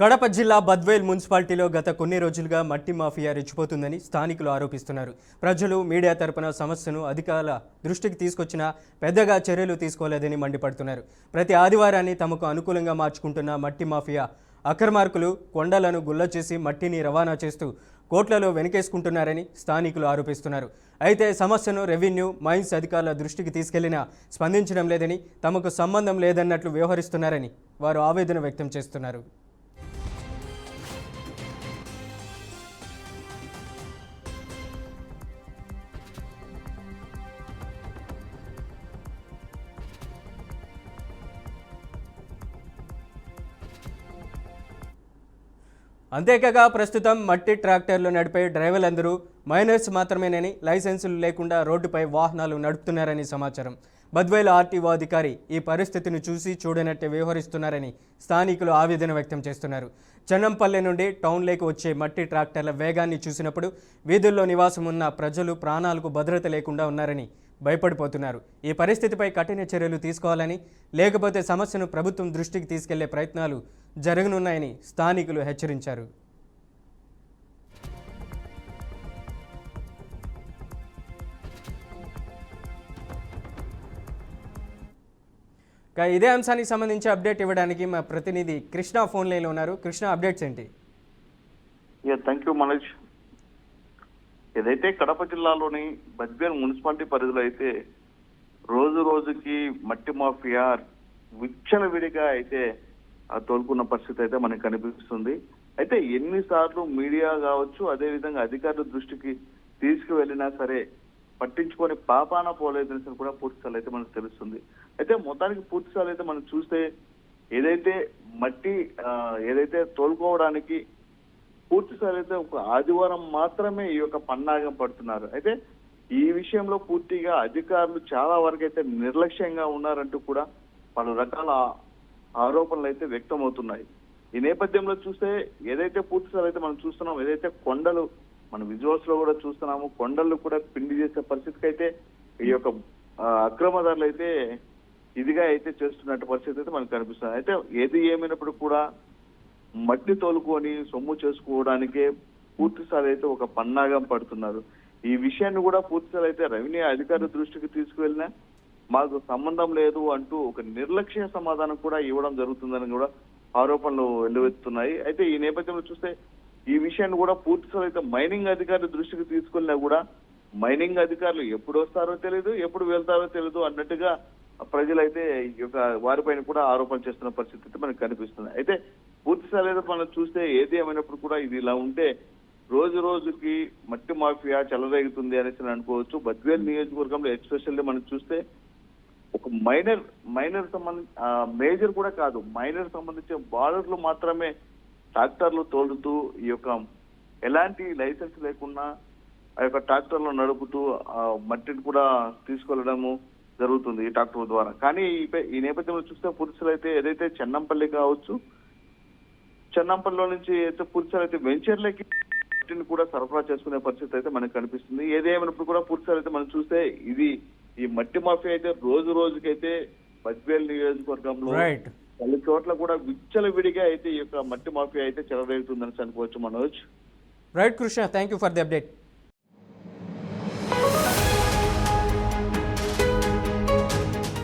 కడప జిల్లా బద్వేల్ మున్సిపాలిటీలో గత కొన్ని రోజులుగా మట్టి మాఫియా రెచ్చిపోతుందని స్థానికులు ఆరోపిస్తున్నారు. ప్రజలు మీడియా తరపున సమస్యను అధికారుల దృష్టికి తీసుకొచ్చినా పెద్దగా చర్యలు తీసుకోలేదని మండిపడుతున్నారు. ప్రతి ఆదివారాన్ని తమకు అనుకూలంగా మార్చుకుంటున్న మట్టి మాఫియా అక్రమార్కులు కొండలను గుల్ల చేసి మట్టిని రవాణా చేస్తూ కోట్లలో వెనకేసుకుంటున్నారని స్థానికులు ఆరోపిస్తున్నారు. అయితే సమస్యను రెవెన్యూ, మైన్స్ అధికారుల దృష్టికి తీసుకెళ్లినా స్పందించడం లేదని, తమకు సంబంధం లేదన్నట్లు వ్యవహరిస్తున్నారని వారు ఆవేదన వ్యక్తం చేస్తున్నారు. అంతేకాక ప్రస్తుతం మట్టి ట్రాక్టర్లు నడిపే డ్రైవర్లందరూ మైనర్స్ మాత్రమేనని, లైసెన్సులు లేకుండా రోడ్డుపై వాహనాలు నడుపుతున్నారని సమాచారం. బద్వేల్ ఆర్టీఓ అధికారి ఈ పరిస్థితిని చూసి చూడనట్టే వ్యవహరిస్తున్నారని స్థానికులు ఆవేదన వ్యక్తం చేస్తున్నారు. చెన్నంపల్లె నుండి టౌన్లోకి వచ్చే మట్టి ట్రాక్టర్ల వేగాన్ని చూసినప్పుడు వీధుల్లో నివాసం ఉన్న ప్రజలు ప్రాణాలకు భద్రత లేకుండా ఉన్నారని భయపడిపోతున్నారు. ఈ పరిస్థితిపై కఠిన చర్యలు తీసుకోవాలని, లేకపోతే సమస్యను ప్రభుత్వం దృష్టికి తీసుకెళ్లే ప్రయత్నాలు జరగనున్నాయని స్థానికులు హెచ్చరించారు. ఇదే అంశానికి సంబంధించి అప్డేట్ ఇవ్వడానికి మా ప్రతినిధి కృష్ణ ఫోన్ లైన్లో ఉన్నారు. కృష్ణ, అప్డేట్స్ ఏంటి? Thank you Manoj. ఏదైతే కడప జిల్లాలోని బద్వేల్ మున్సిపాలిటీ పరిధిలో అయితే రోజు రోజుకి మట్టి మాఫియా విచ్చలవిడిగా అయితే తోలుకున్న పరిస్థితి అయితే మనకు కనిపిస్తుంది. అయితే ఎన్నిసార్లు మీడియా కావచ్చు, అదే విధంగా అధికారుల దృష్టికి తీసుకువెళ్ళినా సరే పట్టించుకొని పాపాన పోలేదని కూడా పూర్తిస్థాయిలో అయితే మనకు తెలుస్తుంది. అయితే మొత్తానికి పూర్తిస్థాయిలో అయితే మనం చూస్తే ఏదైతే మట్టి ఏదైతే తోలుకోవడానికి పూర్తిస్థాయిలో అయితే ఒక ఆదివారం మాత్రమే ఈ యొక్క పన్నాగం పడుతున్నారు. అయితే ఈ విషయంలో పూర్తిగా అధికారులు చాలా వరకు అయితే నిర్లక్ష్యంగా ఉన్నారంటూ కూడా పలు రకాల ఆరోపణలు అయితే వ్యక్తం అవుతున్నాయి. ఈ నేపథ్యంలో చూస్తే ఏదైతే పూర్తిస్థాయిలో అయితే మనం చూస్తున్నాం, ఏదైతే కొండలు మన విజువల్స్ లో కూడా చూస్తున్నాము, కొండలు కూడా పిండి చేసే పరిస్థితికి అయితే ఈ యొక్క అక్రమదారులు అయితే ఇదిగా అయితే చేస్తున్నట్టు పరిస్థితి అయితే మనకు కనిపిస్తుంది. అయితే ఏది ఏమైనప్పుడు కూడా మట్టి తోలుకొని సొమ్ము చేసుకోవడానికే పూర్తిస్థాయి అయితే ఒక పన్నాగం పడుతున్నారు. ఈ విషయాన్ని కూడా పూర్తిస్థాయి అయితే రెవెన్యూ అధికారుల దృష్టికి తీసుకువెళ్ళినా మాకు సంబంధం లేదు అంటూ ఒక నిర్లక్ష్య సమాధానం కూడా ఇవ్వడం జరుగుతుందని కూడా ఆరోపణలు వెల్లువెత్తుతున్నాయి. అయితే ఈ నేపథ్యంలో చూస్తే ఈ విషయాన్ని కూడా పూర్తిస్థాయి అయితే మైనింగ్ అధికారుల దృష్టికి తీసుకెళ్ళినా కూడా మైనింగ్ అధికారులు ఎప్పుడు వస్తారో తెలియదు, ఎప్పుడు వెళ్తారో తెలియదు అన్నట్టుగా ప్రజలైతే ఈ యొక్క వారిపైన కూడా ఆరోపణ చేస్తున్న పరిస్థితి అయితే మనకు కనిపిస్తుంది. అయితే పూర్తిస్థాయిలో మనం చూస్తే ఏది ఏమైనప్పుడు కూడా ఇది ఇలా ఉంటే రోజు రోజుకి మట్టి మాఫియా చెలరేగుతుంది అనేసి అనుకోవచ్చు. బద్వేల్ నియోజకవర్గంలో ఎస్పెషల్లీ మనం చూస్తే ఒక మైనర్ సంబంధించి మేజర్ కూడా కాదు, మైనర్ సంబంధించిన బార్డర్లు మాత్రమే ట్రాక్టర్లు తోలుతూ ఈ యొక్క ఎలాంటి లైసెన్స్ లేకుండా ఆ యొక్క ట్రాక్టర్లు నడుపుతూ మట్టిని కూడా తీసుకెళ్లడము జరుగుతుంది ఈ ట్రాక్టర్ ద్వారా. కానీ ఈ నేపథ్యంలో చూస్తే పురుషులు అయితే ఏదైతే చెన్నంపల్లి కావచ్చు, చెన్నంపల్లిలో నుంచి అయితే పురుషులు అయితే వెంచర్లకి మట్టిని కూడా సరఫరా చేసుకునే పరిస్థితి అయితే మనకు కనిపిస్తుంది. ఏదేమైనప్పుడు కూడా పురుషులు అయితే మనం చూస్తే ఈ మట్టి మాఫియా అయితే రోజు రోజుకైతే బద్వేల్ నియోజకవర్గంలో పలు చోట్ల కూడా విచ్చలవిడిగా అయితే ఈ యొక్క మట్టి మాఫియా అయితే చెలరేగుతుందని అనుకోవచ్చు Manoj. Right Krishna, thank you for the update.